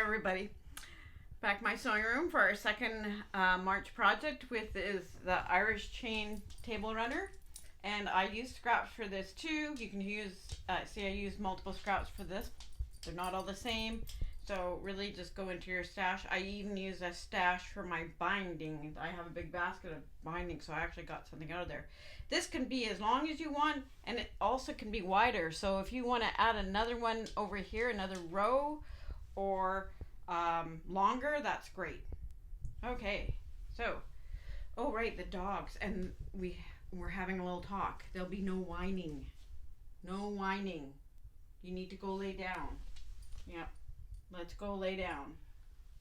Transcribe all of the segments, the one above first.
everybody. Back in my sewing room for our second March project with the Irish chain table runner. And I use scraps for this too. You can use, see I use multiple scraps for this. They're not all the same. So really just go into your stash. I even use a stash for my binding. I have a big basket of binding, so I actually got something out of there. This can be as long as you want, and it also can be wider. So if you want to add another one over here, another row, or longer, that's great. Okay, so, oh right, the dogs, and we're having a little talk. There'll be no whining. No whining. You need to go lay down. Yep. Let's go lay down.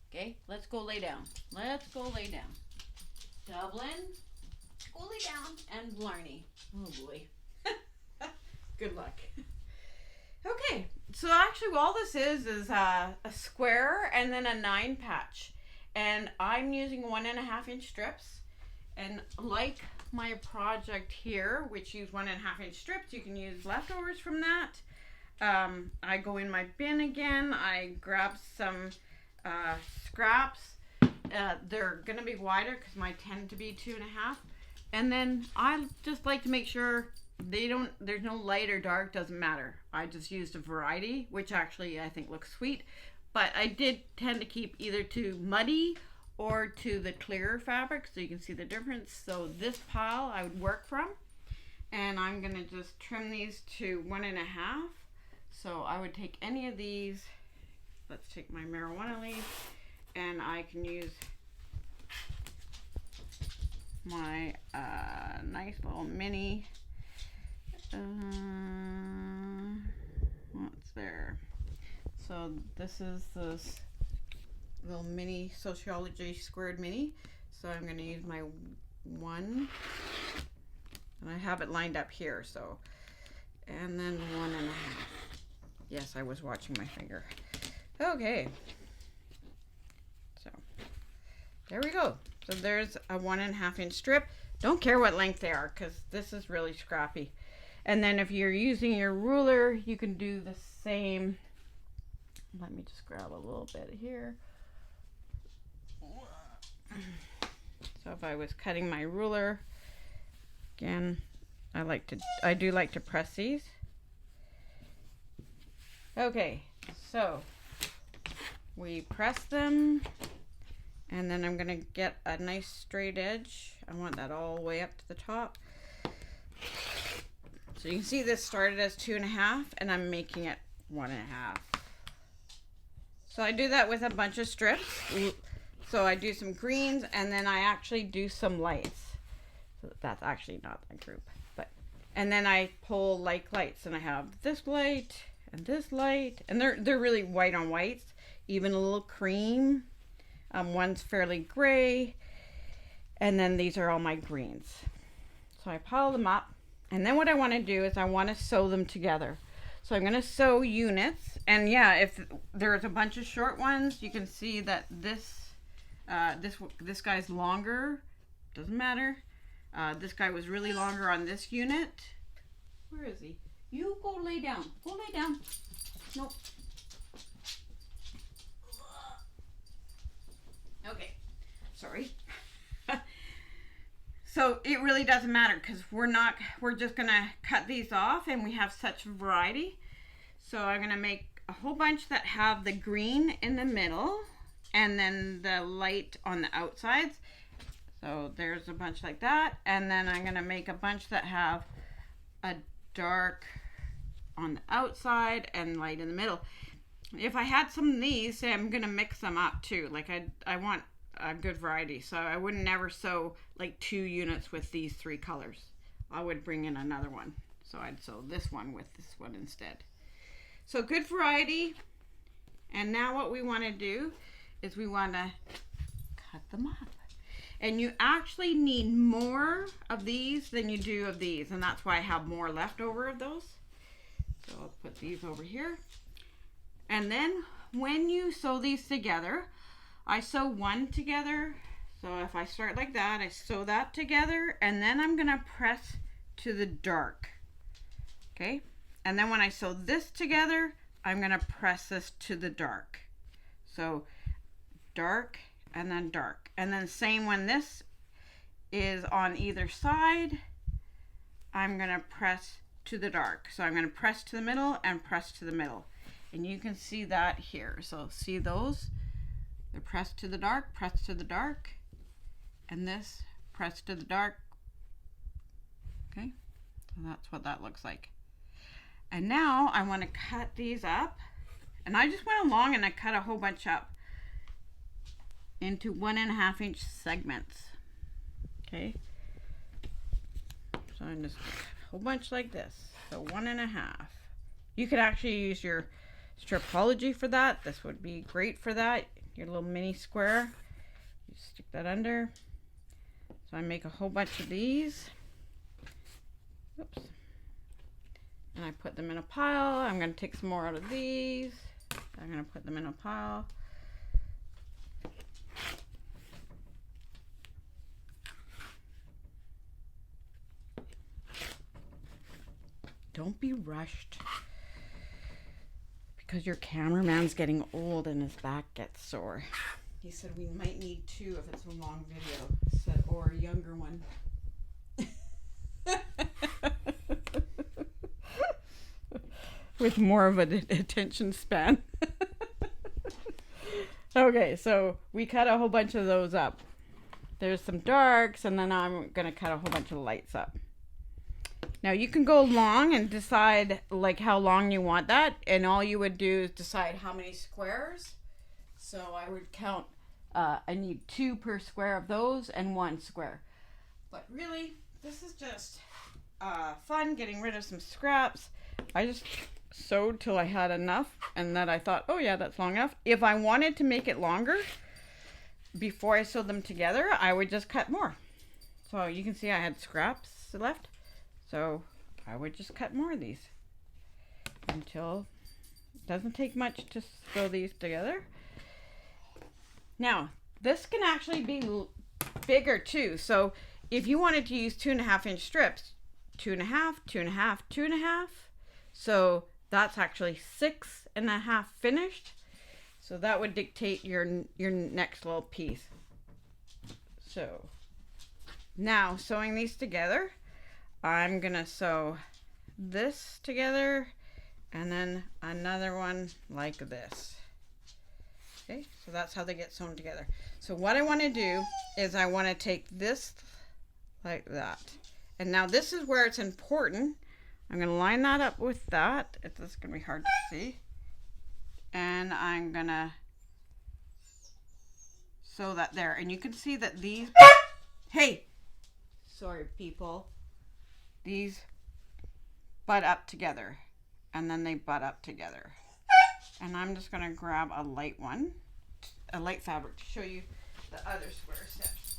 Okay, let's go lay down. Let's go lay down. Dublin, go lay down. And Blarney. Oh boy. Good luck. Okay, so actually all this is a square and then a 9 patch. And I'm using 1.5 inch strips. And like my project here, which use 1.5 inch strips, you can use leftovers from that. I go in my bin again. I grab some scraps. They're gonna be wider because mine tend to be 2.5. And then I just like to make sure there's no light or dark, doesn't matter. I just used a variety, which actually I think looks sweet. But I did tend to keep either to muddy or to the clearer fabric so you can see the difference. So this pile I would work from. And I'm gonna just trim these to 1.5. So I would take any of these. Let's take my marijuana leaf, and I can use my nice little mini. What's there? So this is this little mini sociology squared mini. So I'm going to use my 1, and I have it lined up here. So, and then 1.5. Yes, I was watching my finger. Okay. So, there we go. So there's a 1.5 inch strip. Don't care what length they are because this is really scrappy. And then if you're using your ruler, you can do the same. Let me just grab a little bit here. So if I was cutting my ruler, again, I do like to press these. Okay, so we press them, and then I'm gonna get a nice straight edge. I want that all the way up to the top. So you can see this started as 2.5, and I'm making it 1.5. So I do that with a bunch of strips. So I do some greens, and then I actually do some lights. So that's actually not a group, and then I pull like lights, and I have this light and this light, and they're really white on whites, even a little cream. One's fairly gray, and then these are all my greens. So I pile them up, and then what I want to do is I want to sew them together. So I'm going to sew units, and yeah, if there's a bunch of short ones, you can see that this guy's longer. Doesn't matter. This guy was really longer on this unit. Where is he? You go lay down. Go lay down. Nope. Okay. Sorry. So it really doesn't matter because we're just gonna cut these off, and we have such variety. So I'm gonna make a whole bunch that have the green in the middle and then the light on the outsides. So there's a bunch like that, and then I'm gonna make a bunch that have a dark on the outside and light in the middle. If I had some of these, I'm gonna mix them up too. Like I want a good variety, so I would never sew like 2 units with these 3 colors. I would bring in another one, so I'd sew this one with this one instead. So good variety. And now what we want to do is we want to cut them up. And you actually need more of these than you do of these, and that's why I have more left over of those. So I'll put these over here. And then when you sew these together, I sew one together. So if I start like that, I sew that together, and then I'm gonna press to the dark. Okay, and then when I sew this together, I'm gonna press this to the dark. So dark and then dark. And then same when this is on either side, I'm going to press to the dark. So I'm going to press to the middle and press to the middle. And you can see that here. So see those? They're pressed to the dark, press to the dark. And this, press to the dark. Okay, so that's what that looks like. And now I want to cut these up. And I just went along and I cut a whole bunch up into 1.5 inch segments. Okay, so I'm just a whole bunch like this. So 1.5. You could actually use your Stripology for that. This would be great for that. Your little mini square. You stick that under. So I make a whole bunch of these. Oops. And I put them in a pile. I'm going to take some more out of these. I'm going to put them in a pile. Don't be rushed, because your cameraman's getting old and his back gets sore. He said we might need 2 if it's a long video, said, or a younger one. With more of an attention span. Okay, so we cut a whole bunch of those up. There's some darks, and then I'm gonna cut a whole bunch of lights up. Now you can go long and decide like how long you want that, and all you would do is decide how many squares. So I would count, I need 2 per square of those and 1 square. But really, this is just fun, getting rid of some scraps. I just sewed till I had enough, and then I thought, oh yeah, that's long enough. If I wanted to make it longer, before I sewed them together, I would just cut more. So you can see I had scraps left. So I would just cut more of these until it doesn't take much to sew these together. Now, this can actually be bigger too. So if you wanted to use 2.5 inch strips, 2.5, 2.5, 2.5. So that's actually 6.5 finished. So that would dictate your next little piece. So now sewing these together, I'm gonna sew this together and then another one like this. Okay, so that's how they get sewn together. So what I want to do is I want to take this like that. And now this is where it's important. I'm gonna line that up with that. It's gonna be hard to see. And I'm gonna sew that there. And you can see that these, hey, sorry people. These butt up together, and then they butt up together. And I'm just going to grab a light one, a light fabric, to show you the other square steps.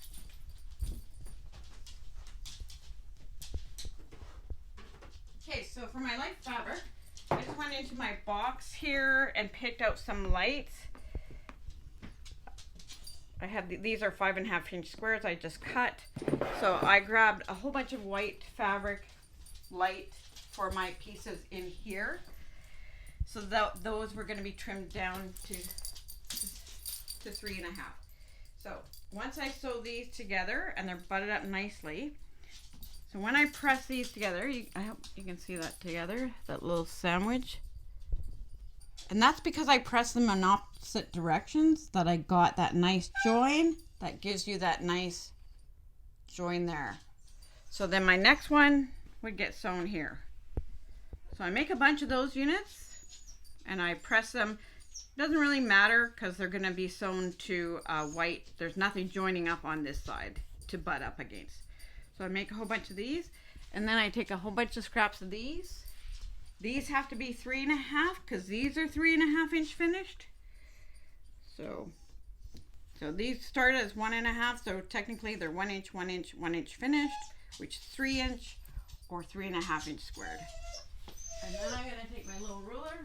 Okay, so for my light fabric, I just went into my box here and picked out some lights. I have these are 5.5 inch squares I just cut. So I grabbed a whole bunch of white fabric light for my pieces in here. So those were going to be trimmed down to 3.5. So once I sew these together and they're butted up nicely, so when I press these together, I hope you can see that together, that little sandwich. And that's because I press them in opposite directions that I got that nice join that gives you that nice join there. So then my next one would get sewn here. So I make a bunch of those units and I press them. It doesn't really matter because they're going to be sewn to white. There's nothing joining up on this side to butt up against. So I make a whole bunch of these, and then I take a whole bunch of scraps of these. These have to be 3.5 because these are 3.5 inch finished. So these start as 1.5, so technically they're 1 inch, 1 inch, 1 inch finished, which is 3 inch or 3.5 inch squared. And then I'm going to take my little ruler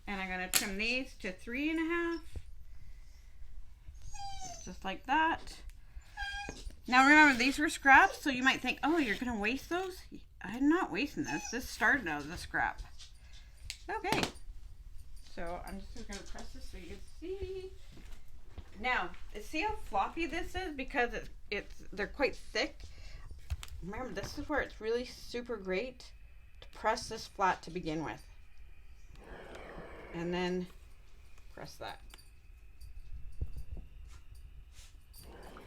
and I'm going to trim these to 3.5, just like that. Now remember, these were scraps, so you might think, oh, you're going to waste those? I'm not wasting this. This started out as a scrap. Okay. So I'm just going to press this so you can see. Now, see how floppy this is because they're quite thick. Remember, this is where it's really super great to press this flat to begin with. And then press that.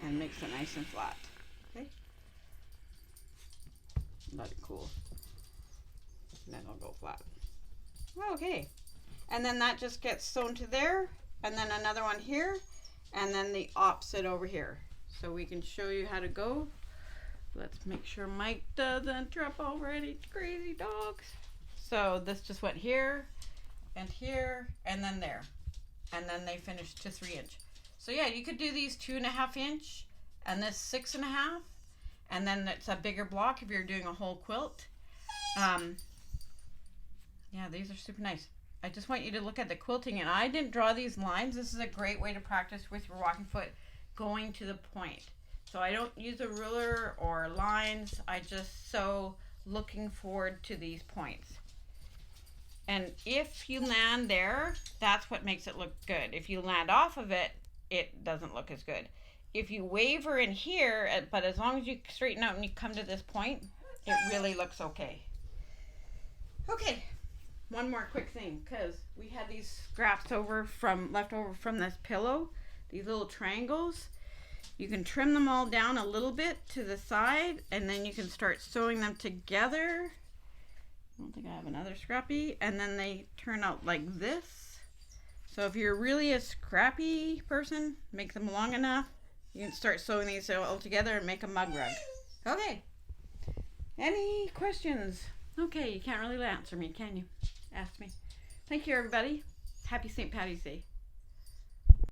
And makes it nice and flat. Okay? Let it cool. And then it'll go flat. Okay. And then that just gets sewn to there. And then another one here. And then the opposite over here. So we can show you how to go. Let's make sure Mike doesn't trip over any crazy dogs. So this just went here and here and then there. And then they finished to 3 inch. So yeah, you could do these 2.5 inch and this 6.5. And then it's a bigger block if you're doing a whole quilt. Yeah, these are super nice. I just want you to look at the quilting, and I didn't draw these lines. This is a great way to practice with your walking foot going to the point. So I don't use a ruler or lines. I just sew looking forward to these points. And if you land there, that's what makes it look good. If you land off of it, it doesn't look as good. If you waver in here, but as long as you straighten out and you come to this point, it really looks okay. Okay. One more quick thing, because we had these scraps left over from this pillow, these little triangles. You can trim them all down a little bit to the side, and then you can start sewing them together. I don't think I have another scrappy. And then they turn out like this. So if you're really a scrappy person, make them long enough, you can start sewing these all together and make a mug rug. Okay. Any questions? Okay, you can't really answer me, can you? Ask me. Thank you, everybody. Happy St. Patty's Day.